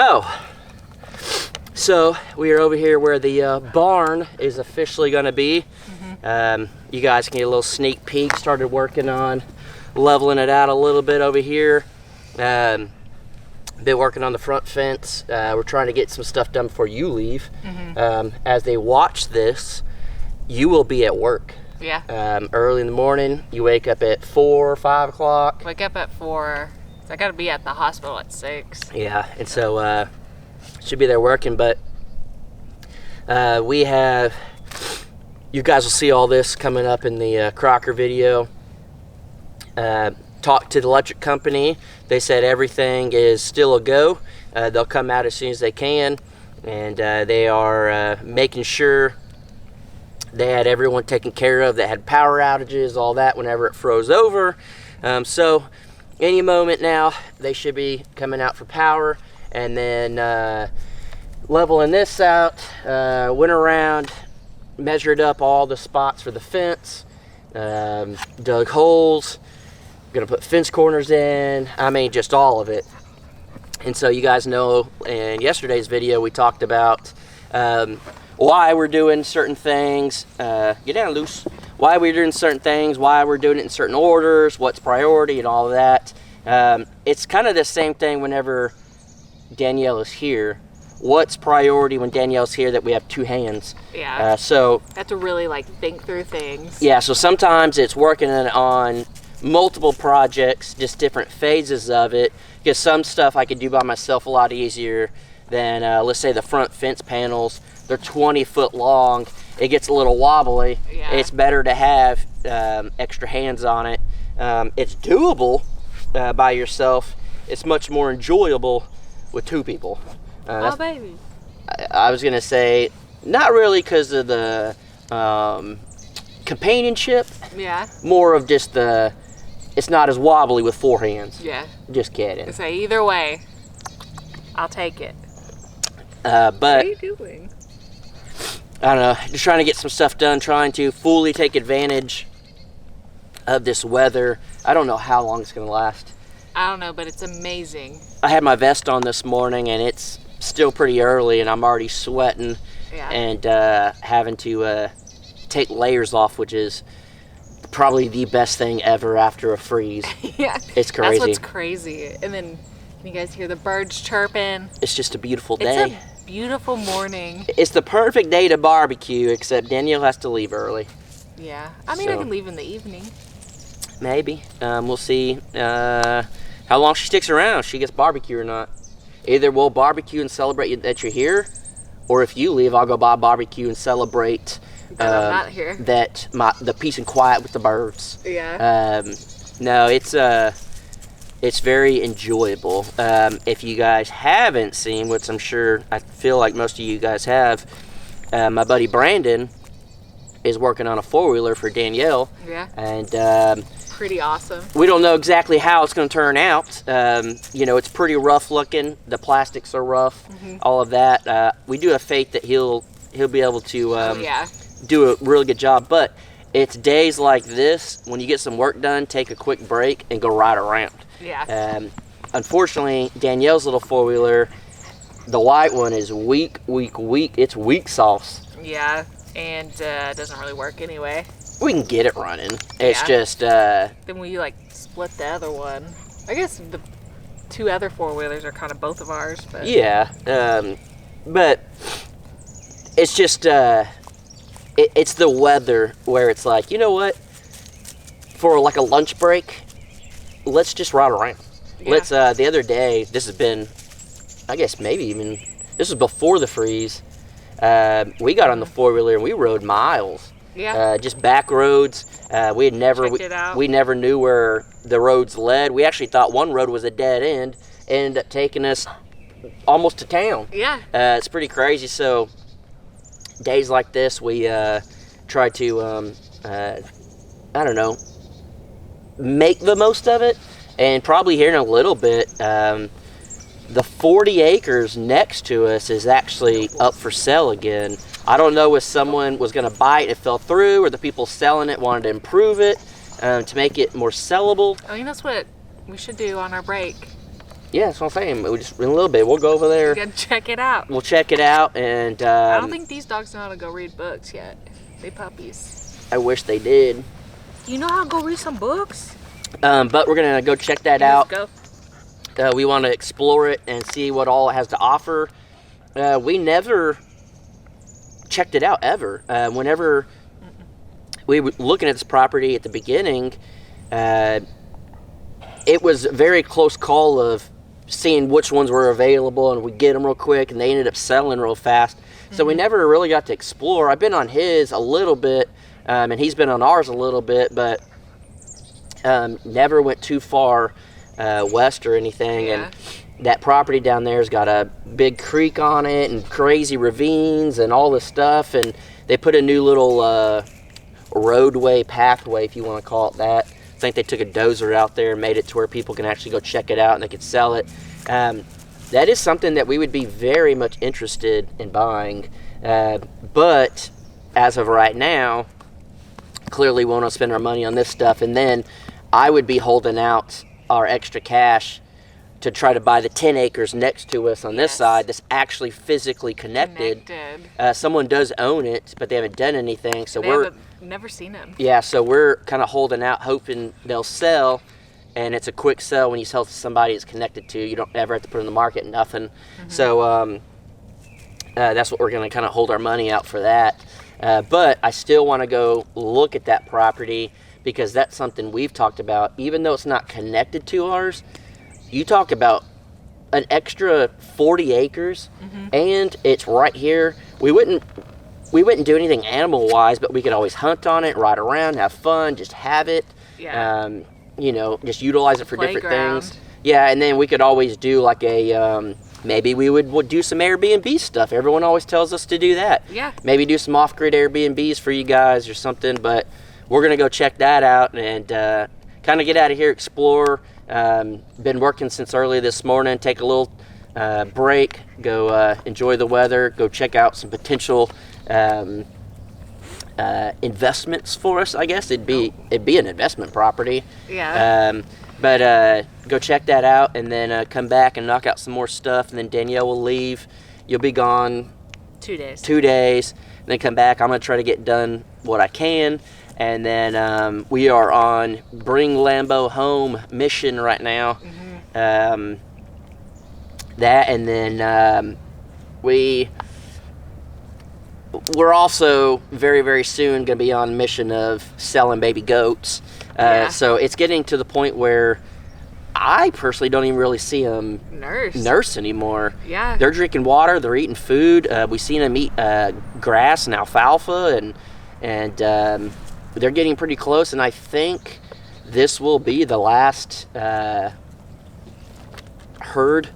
Oh, so we are over here where the barn is officially going to be. You guys can get a little sneak peek. Started working on leveling it out a little bit over here. Been working on the front fence. We're trying to get some stuff done before you leave. As they watch this, you will be at work. Yeah. Early in the morning. You wake up at 4 or 5 o'clock. Wake up at 4. So I got to be at the hospital at 6. Yeah, and so should be there working, but we have, you guys will see all this coming up in the Crocker video. Talked to the electric company. They said everything is still a go. They'll come out as soon as they can, and they are making sure they had everyone taken care of that had power outages, all that, whenever it froze over. So any moment now, they should be coming out for power, and then leveling this out. Went around, measured up all the spots for the fence, dug holes, gonna put fence corners in. I mean, just all of it. And so you guys know in yesterday's video we talked about why we're doing certain things. Get down loose. Why we're doing certain things, why we're doing it in certain orders, what's priority, and all of that. It's kind of the same thing whenever Danielle is here. What's priority when Danielle's here that we have 2 hands? Yeah. So I have to really think through things. Yeah, so sometimes it's working on multiple projects, just different phases of it, because some stuff I could do by myself a lot easier than, let's say, the front fence panels. They're 20 foot long. It gets a little wobbly. Yeah. It's better to have extra hands on it. It's doable by yourself. It's much more enjoyable with 2 people. Oh, baby. I was going to say, not really because of the companionship. Yeah. More of just it's not as wobbly with 4 hands. Yeah. Just kidding. I say either way, I'll take it. But What are you doing? I don't know, just trying to get some stuff done, trying to fully take advantage of this weather. I don't know how long it's going to last. I don't know, but it's amazing. I had my vest on this morning, and it's still pretty early, and I'm already sweating. Yeah. And having to take layers off, which is probably the best thing ever after a freeze. Yeah. It's crazy. That's what's crazy. And then you guys hear the birds chirping. It's just a beautiful day. It's a beautiful morning. It's the perfect day to barbecue, except Danielle has to leave early. Yeah. I mean, I can leave in the evening. Maybe. We'll see how long she sticks around, if she gets barbecue or not. Either we'll barbecue and celebrate that you're here, or if you leave, I'll go buy barbecue and celebrate I'm not here. that the peace and quiet with the birds. Yeah. No, it's very enjoyable. If you guys haven't seen, which I feel like most of you guys have, my buddy Brandon is working on a 4-wheeler for Danielle. Yeah. And pretty awesome. we don't know exactly how it's going to turn out. It's pretty rough looking. The plastics are rough. All of that. We do have faith that he'll be able to do a really good job. But it's days like this when you get some work done, take a quick break, and go ride around. Yeah. Unfortunately, Danielle's little 4-wheeler, the white one, is weak. It's weak sauce. Yeah. And it doesn't really work anyway. We can get it running. It's Yeah. just Then we split the other one. I guess the 2 other 4-wheelers are kind of both of ours, but yeah. But it's just it's the weather where it's like, you know what? For like a lunch break, let's just ride around. Yeah. Let's the other day, this has been, I guess maybe even this was before the freeze. We got on the 4-wheeler and we rode miles. Yeah. Just back roads. We never knew where the roads led. We actually thought one road was a dead end. It ended up taking us almost to town. Yeah. It's pretty crazy. So days like this, we try to I don't know, make the most of it. And probably here in a little bit, the 40 acres next to us is actually up for sale again. I don't know if someone was going to buy it and it fell through, or the people selling it wanted to improve it to make it more sellable. I mean, that's what we should do on our break. Yeah, that's what I'm saying. We just in a little bit. We'll go over there. You gotta check it out. We'll check it out, and I don't think these dogs know how to go read books yet. They puppies. I wish they did. You know how to go read some books? But we're gonna go check that out. Let's go. We want to explore it and see what all it has to offer. We never checked it out ever. Whenever we were looking at this property at the beginning, it was a very close call of seeing which ones were available, and we get them real quick, and they ended up selling real fast. So we never really got to explore. I've been on his a little bit, and he's been on ours a little bit, but never went too far west or anything. Yeah. And that property down there has got a big creek on it and crazy ravines and all this stuff, and they put a new little roadway, pathway, if you want to call it that. I think they took a dozer out there and made it to where people can actually go check it out and they could sell it. That is something that we would be very much interested in buying, but as of right now, clearly we want to spend our money on this stuff, and then I would be holding out our extra cash to try to buy the 10 acres next to us on this side that's actually physically connected. Someone does own it, but they haven't done anything, so we're never seen them. Yeah, so we're kind of holding out, hoping they'll sell, and it's a quick sell when you sell to somebody it's connected to. You don't ever have to put it in the market, nothing. So that's what we're going to kind of hold our money out for that. But I still want to go look at that property because that's something we've talked about. Even though it's not connected to ours, you talk about an extra 40 acres, and it's right here. We wouldn't do anything animal-wise, but we could always hunt on it, ride around, have fun, just have it. Yeah. You know, just utilize it for different things. Yeah, and then we could always do like a, maybe we would do some Airbnb stuff. Everyone always tells us to do that. Yeah. Maybe do some off-grid Airbnbs for you guys or something, but we're going to go check that out and kind of get out of here, explore. Been working since early this morning, take a little break, go enjoy the weather, go check out some potential investments for us. I guess it'd be an investment property. Yeah. But go check that out and then come back and knock out some more stuff, and then Danielle will leave. You'll be gone 2 days. 2 days, and then come back. I'm gonna try to get done what I can, and then we are on Bring Lambo Home mission right now. That, and then we're also very, very soon going to be on mission of selling baby goats. So it's getting to the point where I personally don't even really see them nurse anymore. Yeah. They're drinking water. They're eating food. We've seen them eat grass and alfalfa, and they're getting pretty close. And I think this will be the last herd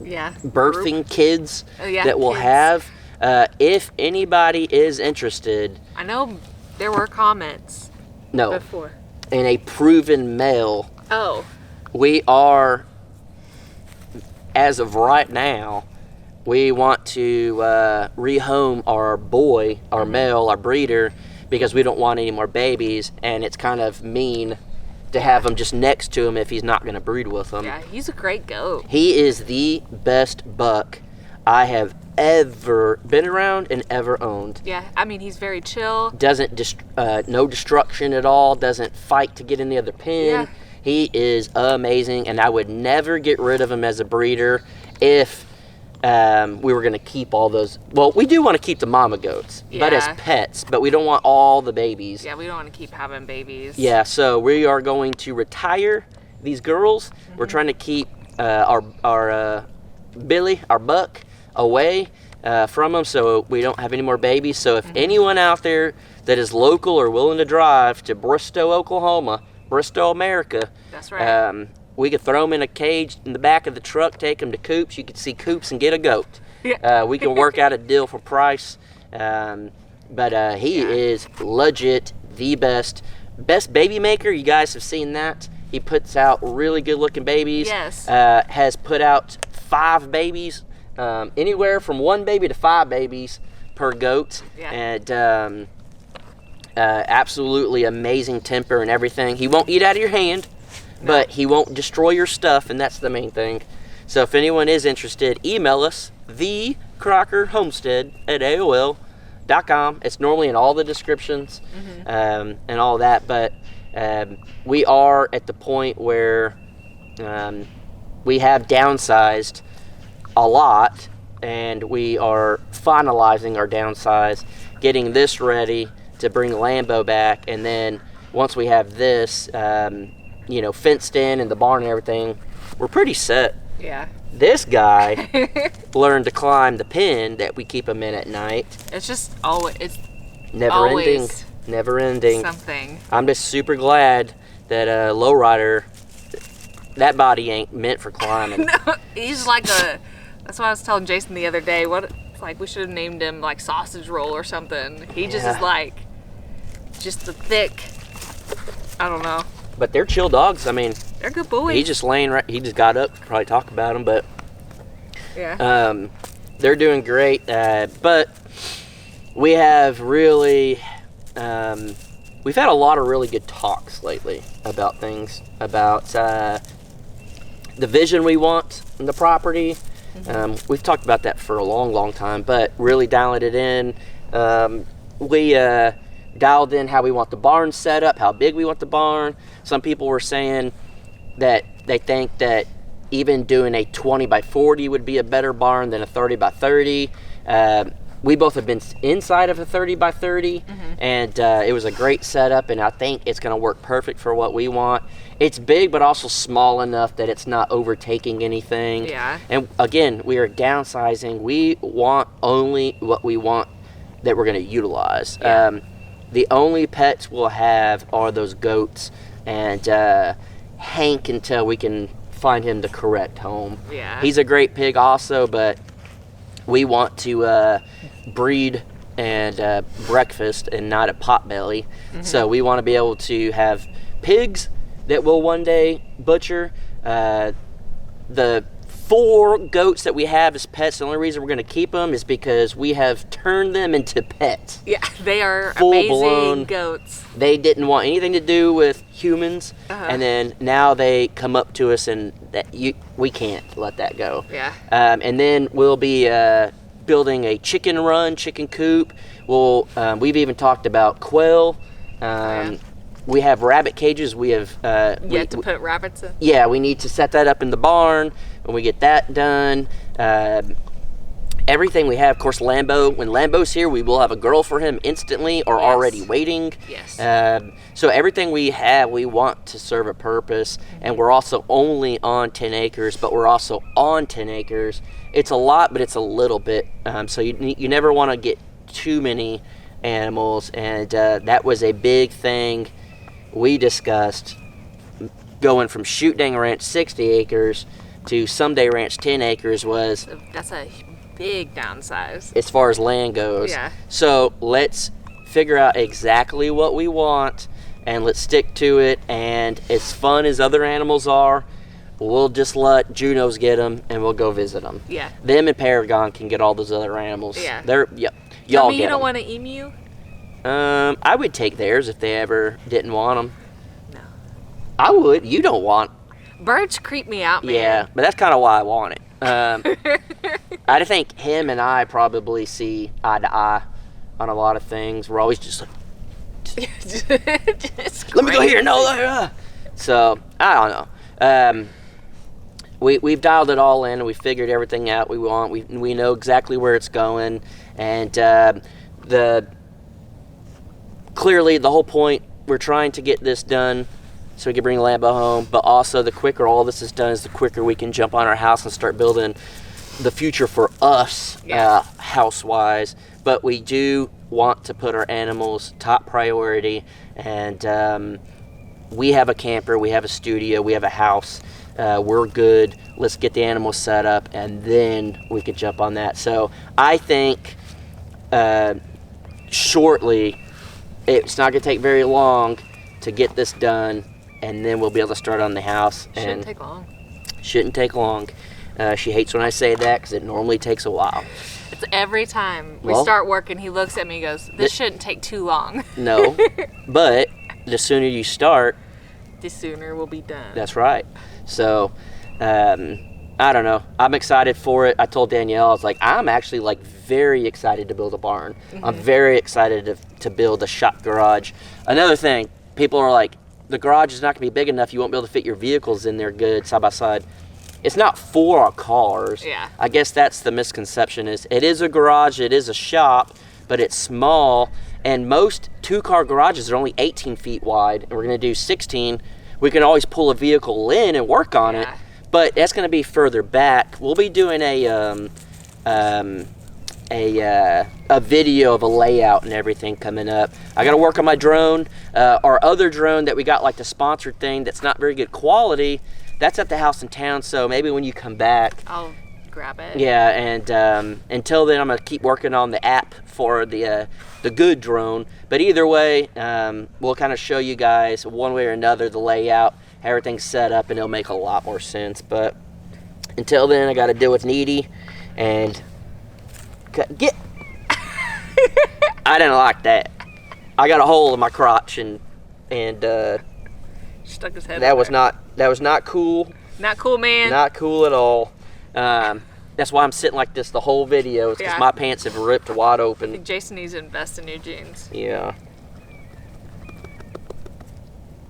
birthing kids that we'll have. If anybody is interested, I know there were comments before. In a proven male. Oh. We are, as of right now, we want to rehome our boy, our male, our breeder, because we don't want any more babies, and it's kind of mean to have him just next to him if he's not going to breed with them. Yeah, he's a great goat. He is the best buck I have ever been around and ever owned. Yeah, I mean, he's very chill. Doesn't no destruction at all. Doesn't fight to get in the other pen. Yeah. He is amazing, and I would never get rid of him as a breeder if we were going to keep all those. Well, we do want to keep the mama goats, but as pets. But we don't want all the babies. Yeah, we don't want to keep having babies. Yeah, so we are going to retire these girls. We're trying to keep our Billy, our buck, away from them, so we don't have any more babies. So if anyone out there that is local or willing to drive to Bristow, Oklahoma, Bristow, America, that's right. We could throw them in a cage in the back of the truck, take them to Coops. You could see Coops and get a goat. Yeah. We can work out a deal for price. But he is legit the best baby maker. You guys have seen that. He puts out really good looking babies. Yes. Has put out 5 babies. Anywhere from 1 baby to 5 babies per goat. Yeah. And absolutely amazing temper and everything. He won't eat out of your hand, but he won't destroy your stuff, and that's the main thing. So if anyone is interested, email us, thecrockerhomestead@aol.com. It's normally in all the descriptions and all that, but we are at the point where we have downsized a lot, and we are finalizing our downsize, getting this ready to bring Lambo back, and then once we have this, fenced in and the barn and everything, we're pretty set. Yeah. This guy learned to climb the pen that we keep him in at night. It's just always, it's Never ending. something. I'm just super glad that lowrider, that body ain't meant for climbing. No, he's like that's what I was telling Jason the other day. It's like we should have named him like Sausage Roll or something. He just is like, just the thick, I don't know. But they're chill dogs. I mean, they're good boys. He just got up to probably talk about them, but yeah. They're doing great. But we have really, we've had a lot of really good talks lately about things, about the vision we want in the property. We've talked about that for a long time, but really dialing it in. We dialed in how we want the barn set up, how big we want the barn. Some people were saying that they think that even doing a 20 by 40 would be a better barn than a 30 by 30. We both have been inside of a 30 by 30, and it was a great setup, and I think it's going to work perfect for what we want. It's big, but also small enough that it's not overtaking anything. Yeah. And again, we are downsizing. We want only what we want that we're going to utilize. Yeah. The only pets we'll have are those goats, and Hank until we can find him the correct home. Yeah. He's a great pig also, but we want to breed and breakfast and not a potbelly. So we want to be able to have pigs that will one day butcher. The 4 goats that we have as pets, the only reason we're going to keep them is because we have turned them into pets. Yeah, they are Full-blown amazing goats. They didn't want anything to do with humans, and then now they come up to us, and we can't let that go. Yeah. And then we'll be building a chicken coop. We've even talked about quail. We have rabbit cages. We have to put rabbits in? Yeah, we need to set that up in the barn. When we get that done, everything we have, of course, Lambo. When Lambo's here, we will have a girl for him instantly or already waiting. Yes. So everything we have, we want to serve a purpose, and we're also only on 10 acres, but we're also on 10 acres. It's a lot, but it's a little bit. So you never want to get too many animals, and that was a big thing we discussed, going from Shoot Dang Ranch 60 acres to Someday Ranch 10 acres was... That's a big downsize. As far as land goes. Yeah. So let's figure out exactly what we want, and let's stick to it, and as fun as other animals are, we'll just let Junos get them, and we'll go visit them. Yeah. Them and Paragon can get all those other animals. Yeah. Y'all you get don't them. want an emu? I would take theirs if they ever didn't want them. No. I would. You don't want. Birds creep me out, man. Yeah, but that's kind of why I want it. I think him and I probably see eye to eye on a lot of things. We're always just like, let me go here. No, so I don't know. We've dialed it all in, and we figured everything out we want. We know exactly where it's going, and clearly the whole point, we're trying to get this done so we can bring Lambo home, but also the quicker all this is done is the quicker we can jump on our house and start building the future for us, house-wise. But we do want to put our animals top priority, and we have a camper, we have a studio, we have a house. We're good. Let's get the animals set up, and then we could jump on that. So I think shortly, it's not going to take very long to get this done, and then we'll be able to start on the house. Shouldn't take long. Shouldn't take long. She hates when I say that because it normally takes a while. It's every time we start working, he looks at me and goes, this shouldn't take too long. No, but the sooner you start, the sooner we'll be done. That's right. So I don't know. I'm excited for it. I told Danielle, I was like, I'm actually like very excited to build a barn. I'm very excited to build a shop garage. Another thing, people are like, the garage is not going to be big enough. You won't be able to fit your vehicles in there good side by side. It's not for our cars. Yeah. I guess that's the misconception is it is a garage, it is a shop, but it's small. And most 2-car garages are only 18 feet wide, and we're going to do 16. We can always pull a vehicle in and work on it. But that's going to be further back. We'll be doing a video of a layout and everything coming up. I got to work on my drone. Our other drone that we got, like the sponsored thing, that's not very good quality. That's at the house in town. So maybe when you come back, I'll grab it. Yeah, and until then, I'm gonna keep working on the app for the good drone. But either way, we'll kind of show you guys one way or another the layout. Everything's set up and it'll make a lot more sense. But until then, I got to deal with Needy and get. I didn't like that. I got a hole in my crotch and stuck his head. That was not cool. Not cool, man. Not cool at all. That's why I'm sitting like this the whole video. It's because my pants have ripped wide open. I think Jason needs to invest in new jeans. Yeah.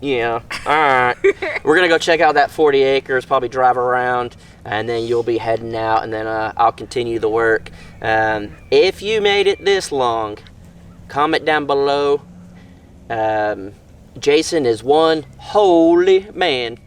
Yeah. All right. We're going to go check out that 40 acres, probably drive around, and then you'll be heading out, and then I'll continue the work. If you made it this long, comment down below. Jason is one holy man.